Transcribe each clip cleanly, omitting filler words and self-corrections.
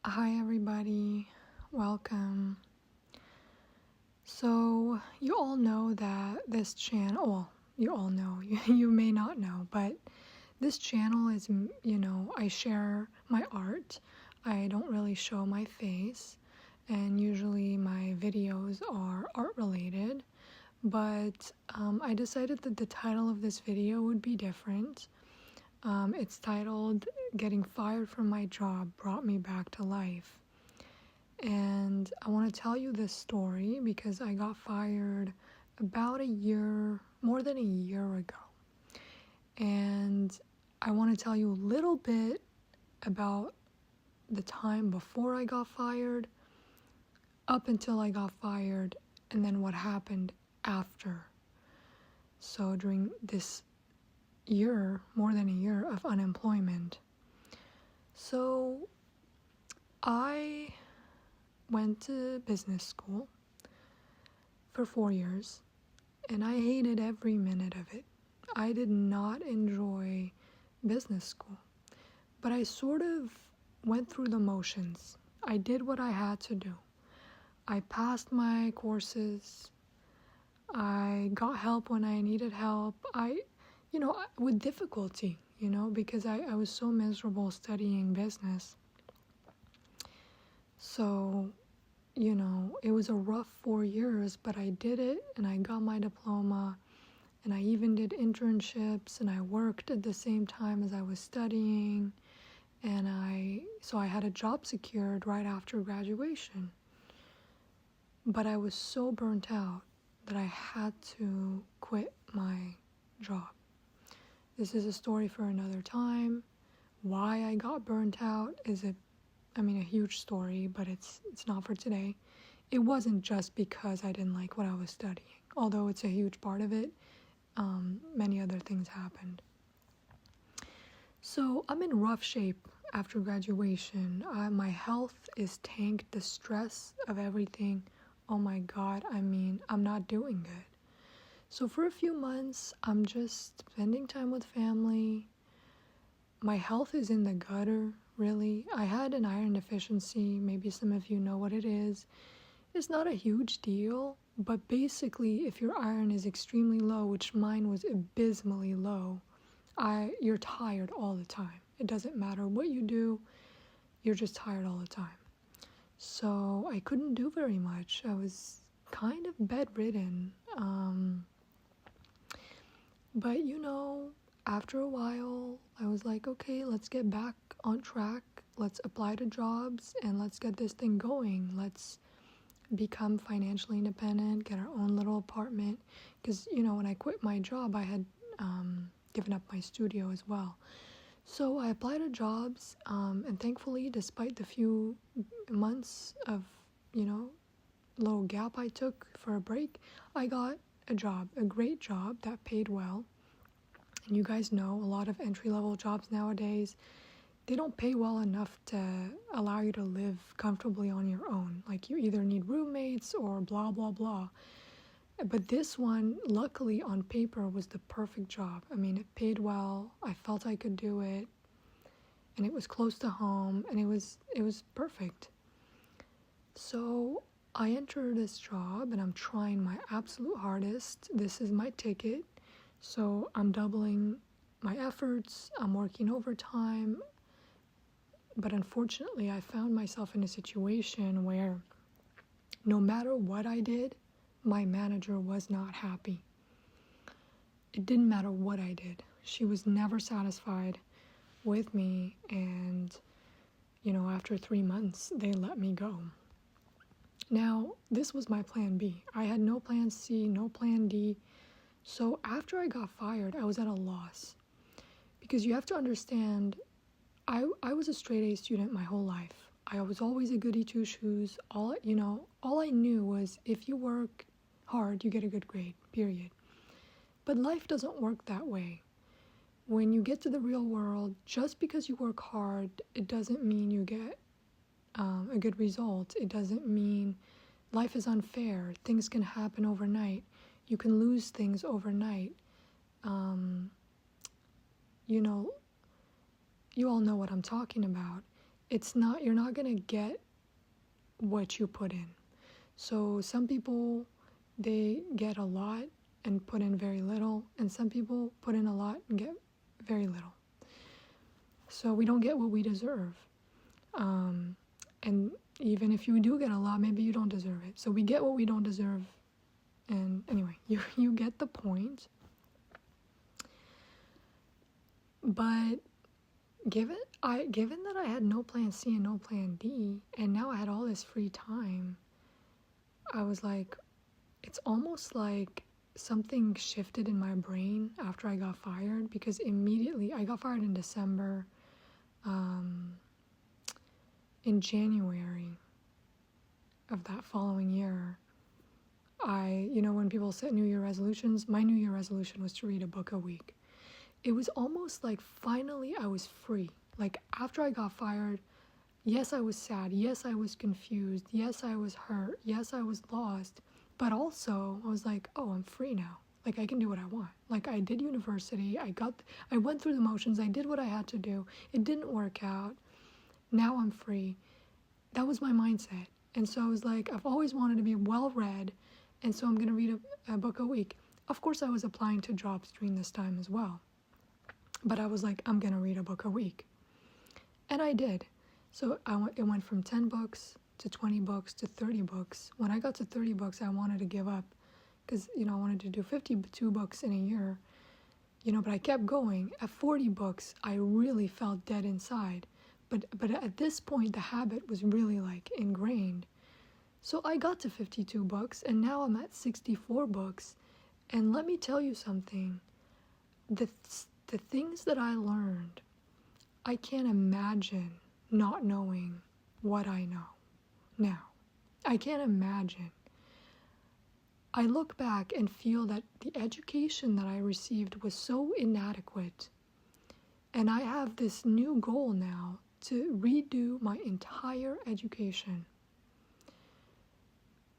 Hi everybody, welcome. So you all know that this channel, well, you all know, you may not know, but this channel is, I share my art. I don't really show my face, and usually my videos are art related, but I decided that the title of this video would be different. It's titled Getting Fired from My Job Brought Me Back to Life. And I want to tell you this story because I got fired about more than a year ago. And I want to tell you a little bit about the time before I got fired, up until I got fired, and then what happened after. So during this year, more than a year of unemployment. So I went to business school for 4 years, and I hated every minute of it. I did not enjoy business school, but I sort of went through the motions. I did what I had to do. I passed my courses. I got help when I needed help. With difficulty, because I was so miserable studying business. So, it was a rough 4 years, but I did it and I got my diploma, and I even did internships, and I worked at the same time as I was studying, and so I had a job secured right after graduation. But I was so burnt out that I had to quit my job. This is a story for another time. Why I got burnt out is a huge story, but it's not for today. It wasn't just because I didn't like what I was studying, although it's a huge part of it. Many other things happened. So I'm in rough shape after graduation. My health is tanked, the stress of everything. Oh my God, I'm not doing good. So for a few months, I'm just spending time with family. My health is in the gutter, really. I had an iron deficiency. Maybe some of you know what it is. It's not a huge deal, but basically if your iron is extremely low, which mine was abysmally low, you're tired all the time. It doesn't matter what you do, you're just tired all the time. So I couldn't do very much. I was kind of bedridden. But after a while, I was like, okay, let's get back on track. Let's apply to jobs and let's get this thing going. Let's become financially independent, get our own little apartment. Because, when I quit my job, I had given up my studio as well. So I applied to jobs, and thankfully, despite the few months of, little gap I took for a break, I got a job, a great job that paid well. And you guys know a lot of entry-level jobs nowadays, they don't pay well enough to allow you to live comfortably on your own. Like, you either need roommates or blah, blah, blah. But this one, luckily on paper, was the perfect job. It paid well. I felt I could do it. And it was close to home, and it was perfect. So I entered this job, and I'm trying my absolute hardest. This is my ticket. So I'm doubling my efforts. I'm working overtime. But unfortunately, I found myself in a situation where no matter what I did, my manager was not happy. It didn't matter what I did. She was never satisfied with me, and after 3 months, they let me go. Now, this was my plan B. I had no plan C, no plan D. So after I got fired, I was at a loss. Because you have to understand, I was a straight A student my whole life. I was always a goody two-shoes. All I knew was if you work hard, you get a good grade, period. But life doesn't work that way. When you get to the real world, just because you work hard, it doesn't mean you get a good result. It doesn't mean life is unfair. Things can happen overnight. You can lose things overnight. You all know what I'm talking about. you're not gonna get what you put in. So some people, they get a lot and put in very little, and some people put in a lot and get very little. So we don't get what we deserve. And even if you do get a lot, maybe you don't deserve it. So we get what we don't deserve. And anyway, you get the point. But given that I had no plan C and no plan D, and now I had all this free time, I was like, it's almost like something shifted in my brain after I got fired, because immediately I got fired in December. In January of that following year, when people set New Year resolutions, my New Year resolution was to read a book a week. It was almost like finally I was free. Like after I got fired, yes, I was sad. Yes, I was confused. Yes, I was hurt. Yes, I was lost. But also I was like, oh, I'm free now. Like I can do what I want. Like I did university. I went through the motions. I did what I had to do. It didn't work out. Now I'm free. That was my mindset. And so I was like, I've always wanted to be well-read, and so I'm going to read a book a week. Of course, I was applying to jobs during this time as well. But I was like, I'm going to read a book a week. And I did. So it went from 10 books to 20 books to 30 books. When I got to 30 books, I wanted to give up because, I wanted to do 52 books in a year. But I kept going. At 40 books, I really felt dead inside. But at this point, the habit was really like ingrained. So I got to 52 books, and now I'm at 64 books. And let me tell you something. The things that I learned, I can't imagine not knowing what I know now. I can't imagine. I look back and feel that the education that I received was so inadequate. And I have this new goal now to redo my entire education.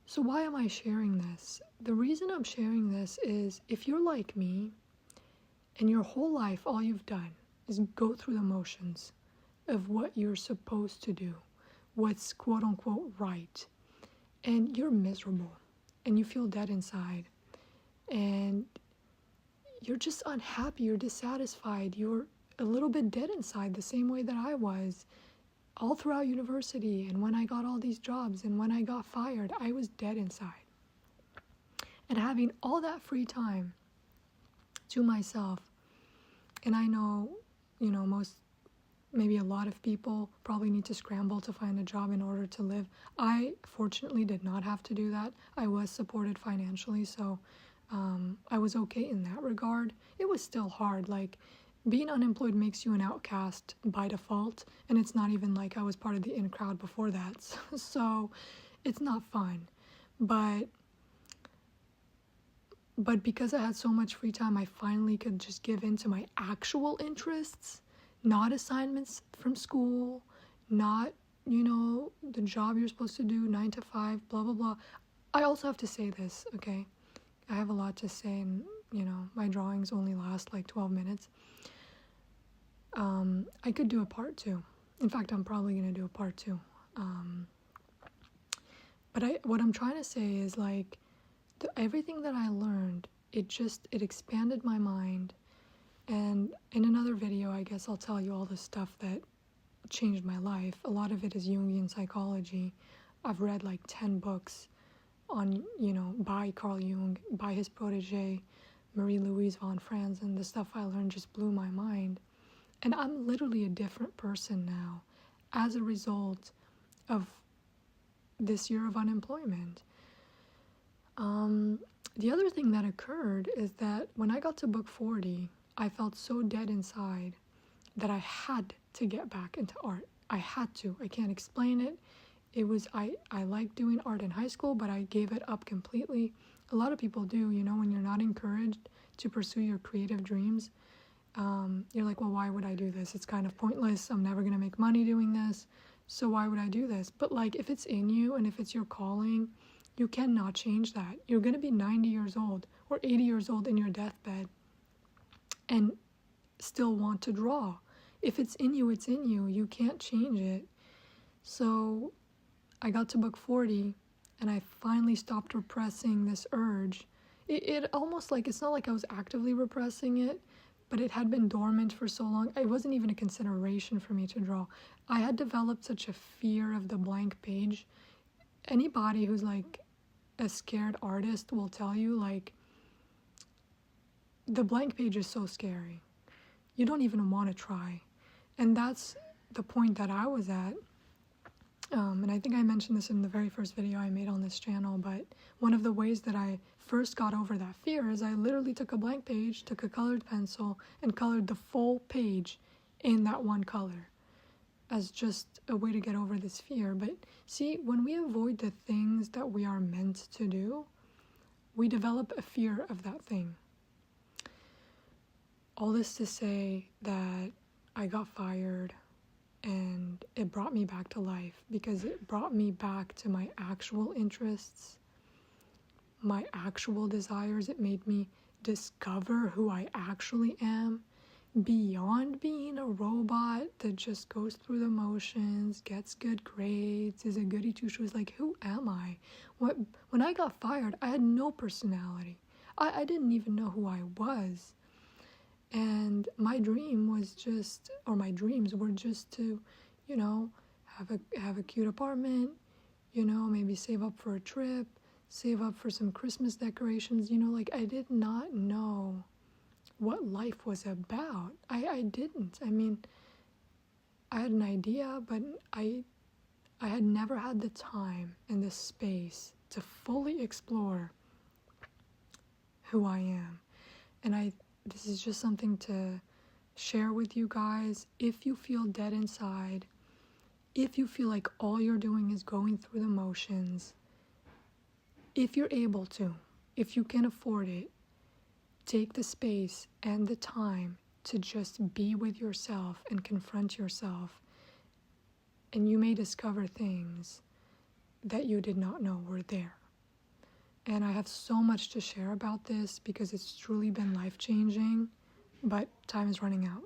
So why am I sharing this? The reason I'm sharing this is if you're like me and your whole life all you've done is go through the motions of what you're supposed to do, what's quote unquote right, and you're miserable and you feel dead inside and you're just unhappy, you're dissatisfied, you're a little bit dead inside the same way that I was all throughout university, and when I got all these jobs and when I got fired, I was dead inside. And having all that free time to myself, and I know, maybe a lot of people probably need to scramble to find a job in order to live. I fortunately did not have to do that. I was supported financially, so I was okay in that regard. It was still hard, like being unemployed makes you an outcast by default, and it's not even like I was part of the in crowd before that, so it's not fun. But because I had so much free time, I finally could just give in to my actual interests, not assignments from school, not, the job you're supposed to do, 9 to 5, blah, blah, blah. I also have to say this, okay? I have a lot to say, and, my drawings only last like 12 minutes. I could do a part 2. In fact, I'm probably going to do a part 2. But what I'm trying to say is like, everything that I learned, it expanded my mind. And in another video, I guess I'll tell you all the stuff that changed my life. A lot of it is Jungian psychology. I've read like 10 books on, by Carl Jung, by his protege, Marie-Louise von Franz, and the stuff I learned just blew my mind. And I'm literally a different person now as a result of this year of unemployment. The other thing that occurred is that when I got to book 40, I felt so dead inside that I had to get back into art. I had to. I can't explain it. It was, I liked doing art in high school, but I gave it up completely. A lot of people do, when you're not encouraged to pursue your creative dreams, you're like, well, why would I do this? It's kind of pointless. I'm never going to make money doing this. So why would I do this? But like, if it's in you and if it's your calling, you cannot change that. You're going to be 90 years old or 80 years old in your deathbed and still want to draw. If it's in you, it's in you. You can't change it. So I got to book 40 and I finally stopped repressing this urge. It almost like, it's not like I was actively repressing it, but it had been dormant for so long. It wasn't even a consideration for me to draw. I had developed such a fear of the blank page. Anybody who's like a scared artist will tell you, like, the blank page is so scary. You don't even want to try. And that's the point that I was at. And I think I mentioned this in the very first video I made on this channel, but one of the ways that I first got over that fear is I literally took a blank page, took a colored pencil, and colored the full page in that one color as just a way to get over this fear. But see, when we avoid the things that we are meant to do, we develop a fear of that thing. All this to say that I got fired, and it brought me back to life because it brought me back to my actual interests, my actual desires. It made me discover who I actually am beyond being a robot that just goes through the motions, gets good grades, is a goody two-shoes. Like, who am I? When I got fired, I had no personality. I didn't even know who I was. And my dream was just, or my dreams were just to, you know, have a cute apartment, you know, maybe save up for a trip, save up for some Christmas decorations, you know, like, I did not know what life was about. I didn't. I mean, I had an idea, but I had never had the time and the space to fully explore who I am. And this is just something to share with you guys. If you feel dead inside, if you feel like all you're doing is going through the motions, if you're able to, if you can afford it, take the space and the time to just be with yourself and confront yourself. And you may discover things that you did not know were there. And I have so much to share about this because it's truly been life-changing, but time is running out.